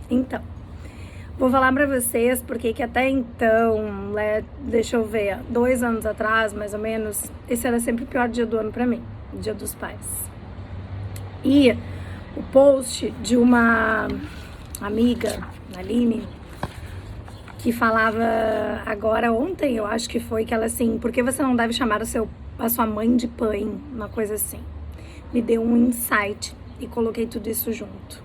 Então, vou falar pra vocês porque que até então, deixa eu ver, 2 anos atrás, mais ou menos, esse era sempre o pior dia do ano pra mim, o Dia dos Pais. E o post de uma amiga, Aline, que falava agora ontem, eu acho que foi, que ela assim, por que você não deve chamar a sua mãe de pai? Uma coisa assim. Me deu um insight e coloquei tudo isso junto.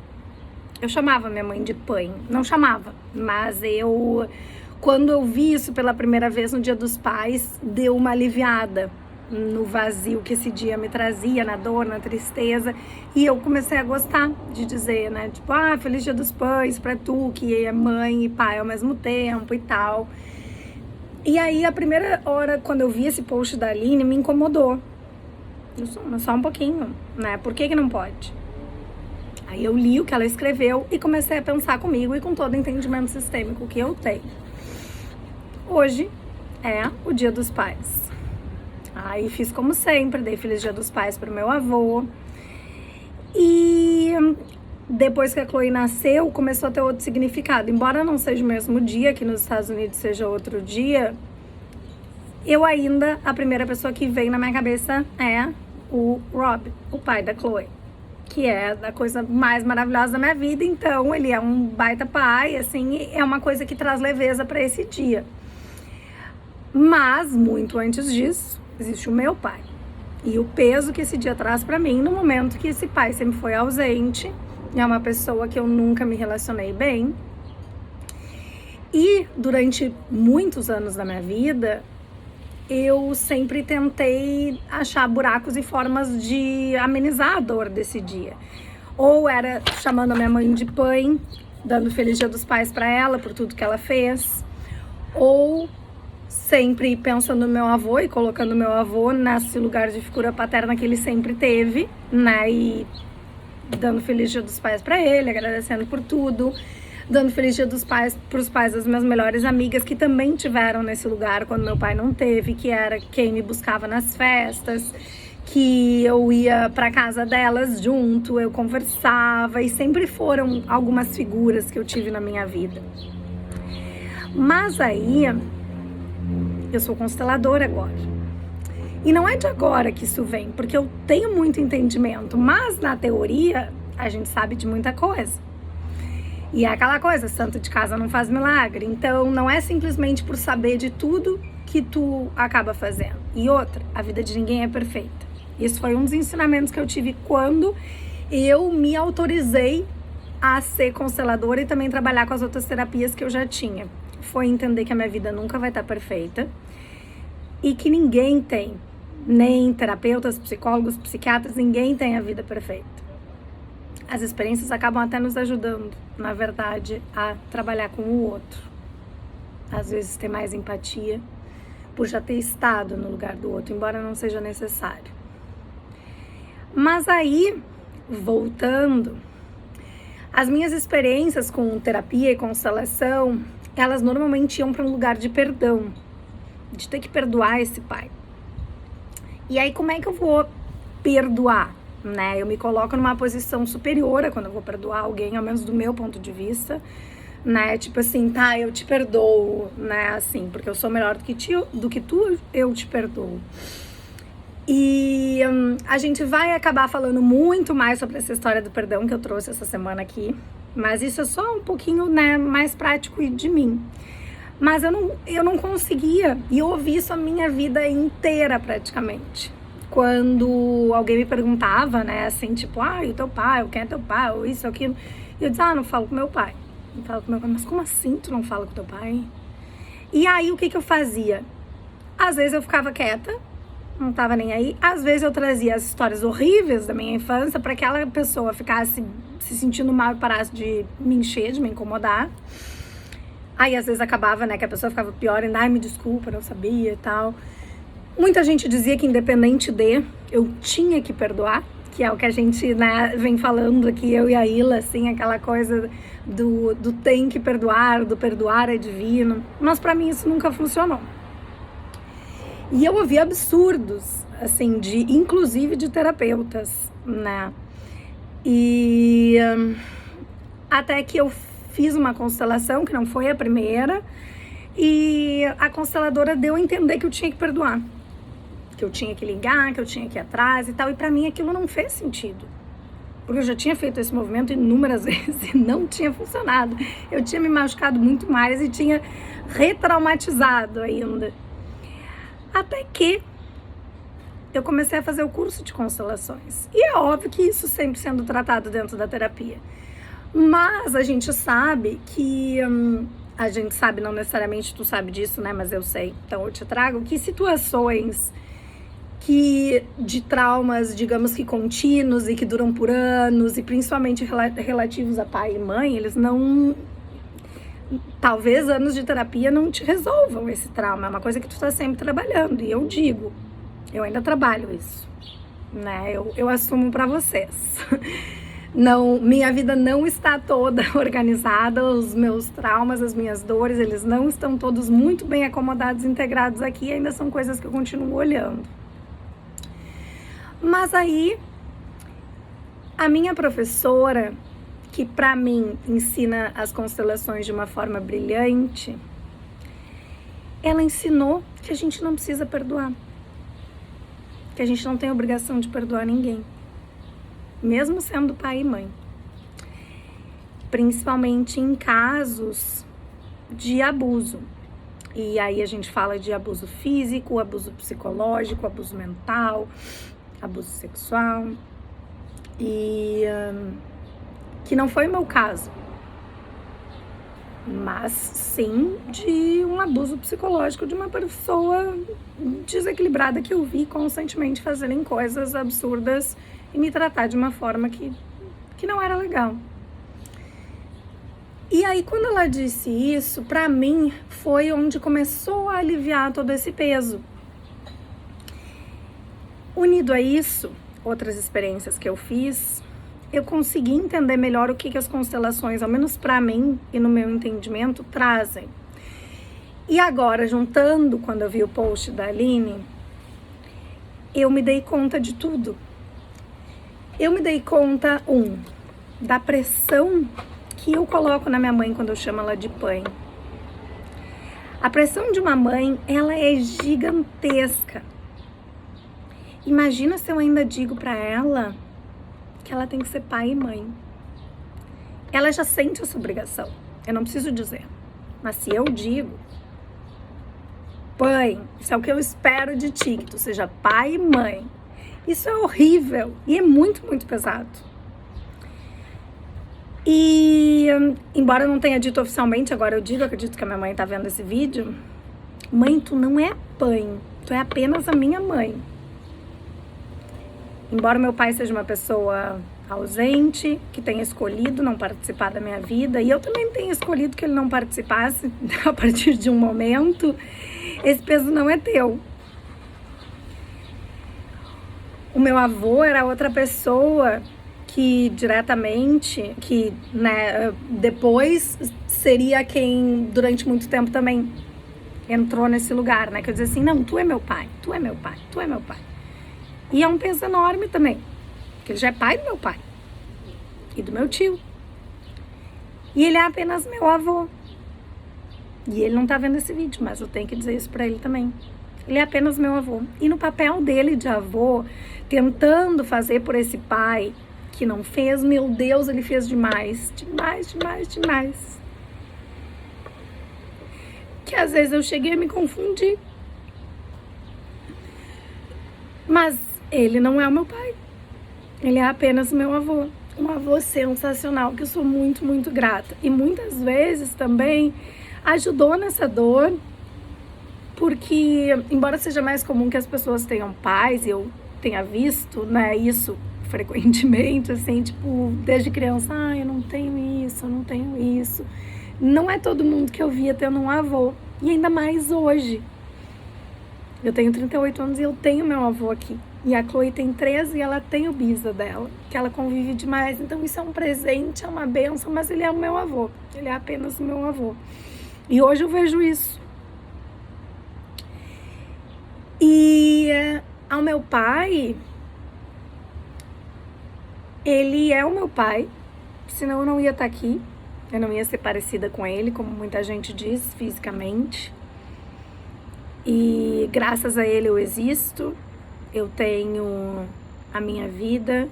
Eu chamava minha mãe de pai, não chamava, mas quando eu vi isso pela primeira vez no Dia dos Pais, deu uma aliviada no vazio que esse dia me trazia, na dor, na tristeza, e eu comecei a gostar de dizer, né, tipo, Feliz Dia dos Pais pra tu, que é mãe e pai ao mesmo tempo e tal. E aí, a primeira hora, quando eu vi esse post da Aline, me incomodou. Só um pouquinho, né, por que não pode? Aí eu li o que ela escreveu e comecei a pensar comigo e com todo o entendimento sistêmico que eu tenho. Hoje é o Dia dos Pais. Aí fiz como sempre, dei Feliz Dia dos Pais pro meu avô. E depois que a Chloe nasceu, começou a ter outro significado. Embora não seja o mesmo dia, que nos Estados Unidos seja outro dia, a primeira pessoa que vem na minha cabeça é o Rob, o pai da Chloe, que é a coisa mais maravilhosa da minha vida. Então ele é um baita pai, assim, é uma coisa que traz leveza para esse dia. Mas muito antes disso, existe o meu pai e o peso que esse dia traz para mim no momento que esse pai sempre foi ausente. É uma pessoa que eu nunca me relacionei bem, e durante muitos anos da minha vida eu sempre tentei achar buracos e formas de amenizar a dor desse dia. Ou era chamando a minha mãe de pai, dando Feliz Dia dos Pais para ela por tudo que ela fez, ou sempre pensando no meu avô e colocando meu avô nesse lugar de figura paterna que ele sempre teve, né? E dando Feliz Dia dos Pais para ele, agradecendo por tudo, dando Feliz Dia dos Pais para os pais das minhas melhores amigas que também tiveram nesse lugar quando meu pai não teve, que era quem me buscava nas festas, que eu ia para casa delas junto, eu conversava, e sempre foram algumas figuras que eu tive na minha vida. Mas aí eu sou consteladora agora. E não é de agora que isso vem, porque eu tenho muito entendimento, mas na teoria a gente sabe de muita coisa. E é aquela coisa, santo de casa não faz milagre. Então não é simplesmente por saber de tudo que tu acaba fazendo. E outra, a vida de ninguém é perfeita. Isso foi um dos ensinamentos que eu tive quando eu me autorizei a ser consteladora e também trabalhar com as outras terapias que eu já tinha. Foi entender que a minha vida nunca vai estar perfeita e que ninguém tem, nem terapeutas, psicólogos, psiquiatras, ninguém tem a vida perfeita. As experiências acabam até nos ajudando, na verdade, a trabalhar com o outro. Às vezes ter mais empatia por já ter estado no lugar do outro, embora não seja necessário. Mas aí, voltando, as minhas experiências com terapia e constelação, elas normalmente iam para um lugar de perdão, de ter que perdoar esse pai. E aí, como é que eu vou perdoar, né? Eu me coloco numa posição superior quando eu vou perdoar alguém, ao menos do meu ponto de vista, né? Tipo assim, tá, eu te perdoo, né? Assim, porque eu sou melhor do que tu, eu te perdoo. E a gente vai acabar falando muito mais sobre essa história do perdão que eu trouxe essa semana aqui, mas isso é só um pouquinho, né, mais prático de mim. Mas eu não conseguia, e eu ouvi isso a minha vida inteira praticamente. Quando alguém me perguntava, né, assim, tipo, e o teu pai, quem é teu pai, ou isso, aquilo, e eu dizia, não falo com meu pai. Não falo com meu pai. Mas como assim tu não fala com teu pai? E aí, o que eu fazia? Às vezes eu ficava quieta, não tava nem aí. Às vezes eu trazia as histórias horríveis da minha infância para que aquela pessoa ficasse se sentindo mal e parasse de me encher, de me incomodar. Aí às vezes acabava, né, que a pessoa ficava pior, ainda, me desculpa, não sabia e tal. Muita gente dizia que independente eu tinha que perdoar, que é o que a gente, né, vem falando aqui, eu e a Ila, assim, aquela coisa do tem que perdoar, do perdoar é divino. Mas pra mim isso nunca funcionou. E eu ouvi absurdos, assim, inclusive de terapeutas, né? E até que eu fiz uma constelação, que não foi a primeira, e a consteladora deu a entender que eu tinha que perdoar, que eu tinha que ligar, que eu tinha que ir atrás e tal, e pra mim aquilo não fez sentido. Porque eu já tinha feito esse movimento inúmeras vezes e não tinha funcionado. Eu tinha me machucado muito mais e tinha retraumatizado ainda. Até que eu comecei a fazer o curso de constelações. E é óbvio que isso sempre sendo tratado dentro da terapia. Mas a gente sabe que... a gente sabe, não necessariamente tu sabe disso, né? Mas eu sei. Então eu te trago que situações de traumas, digamos que contínuos e que duram por anos, e principalmente relativos a pai e mãe, eles não... Talvez anos de terapia não te resolvam esse trauma. É uma coisa que tu tá sempre trabalhando. E eu digo, eu ainda trabalho isso, né? Eu assumo pra vocês. Não, minha vida não está toda organizada, os meus traumas, as minhas dores, eles não estão todos muito bem acomodados, integrados aqui, ainda são coisas que eu continuo olhando. Mas aí, a minha professora, que pra mim ensina as constelações de uma forma brilhante, ela ensinou que a gente não precisa perdoar, que a gente não tem obrigação de perdoar ninguém, mesmo sendo pai e mãe, principalmente em casos de abuso. E aí a gente fala de abuso físico, abuso psicológico, abuso mental, abuso sexual, e que não foi o meu caso, mas sim de um abuso psicológico de uma pessoa desequilibrada que eu vi constantemente fazerem coisas absurdas e me tratar de uma forma que não era legal. E aí, quando ela disse isso, pra mim, foi onde começou a aliviar todo esse peso. Unido a isso, outras experiências que eu fiz, eu consegui entender melhor o que as constelações, ao menos pra mim e no meu entendimento, trazem. E agora, juntando, quando eu vi o post da Aline, eu me dei conta de tudo. Eu me dei conta, da pressão que eu coloco na minha mãe quando eu chamo ela de pai. A pressão de uma mãe, ela é gigantesca. Imagina se eu ainda digo pra ela que ela tem que ser pai e mãe. Ela já sente essa obrigação. Eu não preciso dizer. Mas se eu digo, pai, isso é o que eu espero de ti, que tu seja pai e mãe. Isso é horrível e é muito, muito pesado. E, embora eu não tenha dito oficialmente, agora eu digo, acredito que a minha mãe tá vendo esse vídeo. Mãe, tu não é pai, tu é apenas a minha mãe. Embora meu pai seja uma pessoa ausente, que tenha escolhido não participar da minha vida, e eu também tenho escolhido que ele não participasse a partir de um momento, esse peso não é teu. O meu avô era outra pessoa que diretamente, que, né, depois seria quem durante muito tempo também entrou nesse lugar, né, que eu dizia assim, não, tu é meu pai, tu é meu pai, tu é meu pai. E é um peso enorme também, porque ele já é pai do meu pai e do meu tio. E ele é apenas meu avô. E ele não tá vendo esse vídeo, mas eu tenho que dizer isso pra ele também. Ele é apenas meu avô. E no papel dele de avô, tentando fazer por esse pai que não fez, meu Deus, ele fez demais. Demais, demais, demais. Que às vezes eu cheguei a me confundir. Mas ele não é o meu pai. Ele é apenas meu avô. Um avô sensacional, que eu sou muito, muito grata. E muitas vezes também ajudou nessa dor, porque, embora seja mais comum que as pessoas tenham pais, e eu tenha visto, né, isso frequentemente, assim, tipo, desde criança, eu não tenho isso, eu não tenho isso. Não é todo mundo que eu via tendo um avô, e ainda mais hoje. Eu tenho 38 anos e eu tenho meu avô aqui. E a Chloe tem 13 e ela tem o bisa dela, que ela convive demais. Então isso é um presente, é uma bênção, mas ele é o meu avô. Ele é apenas o meu avô. E hoje eu vejo isso. E ao meu pai, ele é o meu pai, senão eu não ia estar aqui. Eu não ia ser parecida com ele, como muita gente diz, fisicamente. E graças a ele eu existo, eu tenho a minha vida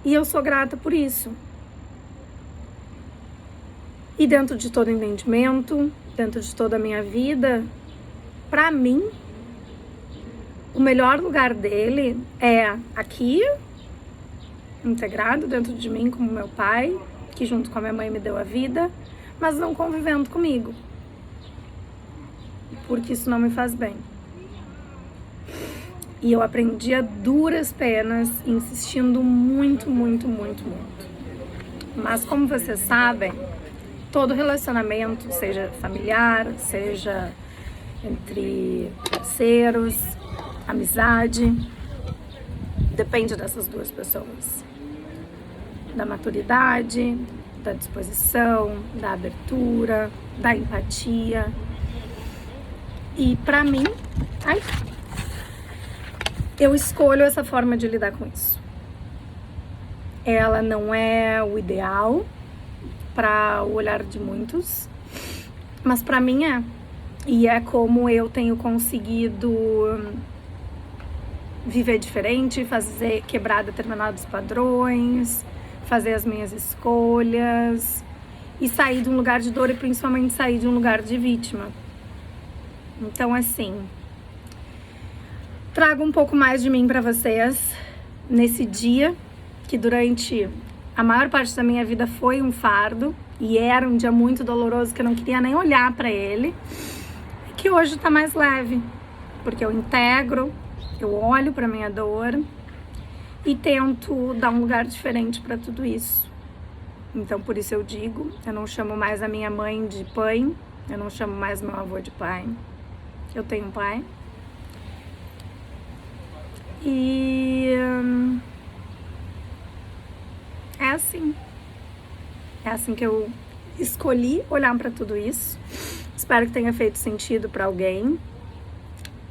e eu sou grata por isso. E dentro de todo entendimento, dentro de toda a minha vida, pra mim, o melhor lugar dele é aqui, integrado dentro de mim como meu pai, que junto com a minha mãe me deu a vida, mas não convivendo comigo, porque isso não me faz bem. E eu aprendi a duras penas, insistindo muito. Mas como vocês sabem, todo relacionamento, seja familiar, seja entre parceiros, amizade, depende dessas duas pessoas. Da maturidade, da disposição, da abertura, da empatia. E pra mim, eu escolho essa forma de lidar com isso. Ela não é o ideal para o olhar de muitos, mas pra mim é. E é como eu tenho conseguido viver diferente, quebrar determinados padrões, fazer as minhas escolhas e sair de um lugar de dor e principalmente sair de um lugar de vítima. Então, assim, trago um pouco mais de mim pra vocês nesse dia que durante a maior parte da minha vida foi um fardo e era um dia muito doloroso que eu não queria nem olhar pra ele, que hoje tá mais leve, porque eu integro, eu olho pra minha dor e tento dar um lugar diferente pra tudo isso. Então, por isso eu digo, eu não chamo mais a minha mãe de pai, eu não chamo mais meu avô de pai. Eu tenho um pai. E é assim. É assim que eu escolhi olhar pra tudo isso. Espero que tenha feito sentido pra alguém.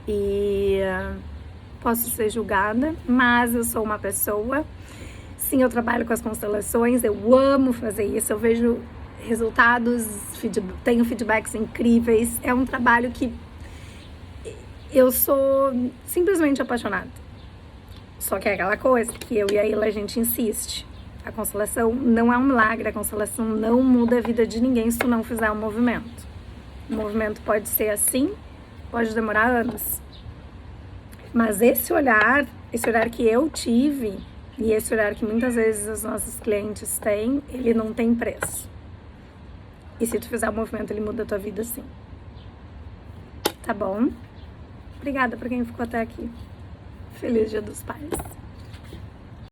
E posso ser julgada, mas eu sou uma pessoa. Sim, eu trabalho com as constelações, eu amo fazer isso, eu vejo resultados, tenho feedbacks incríveis. É um trabalho que eu sou simplesmente apaixonada. Só que é aquela coisa que eu e a Ila, a gente insiste. A constelação não é um milagre, a constelação não muda a vida de ninguém se tu não fizer um movimento. O movimento pode ser assim, pode demorar anos. Mas esse olhar que eu tive e esse olhar que muitas vezes os nossos clientes têm, ele não tem preço. E se tu fizer o movimento, ele muda a tua vida sim. Tá bom? Obrigada por quem ficou até aqui. Feliz Dia dos Pais.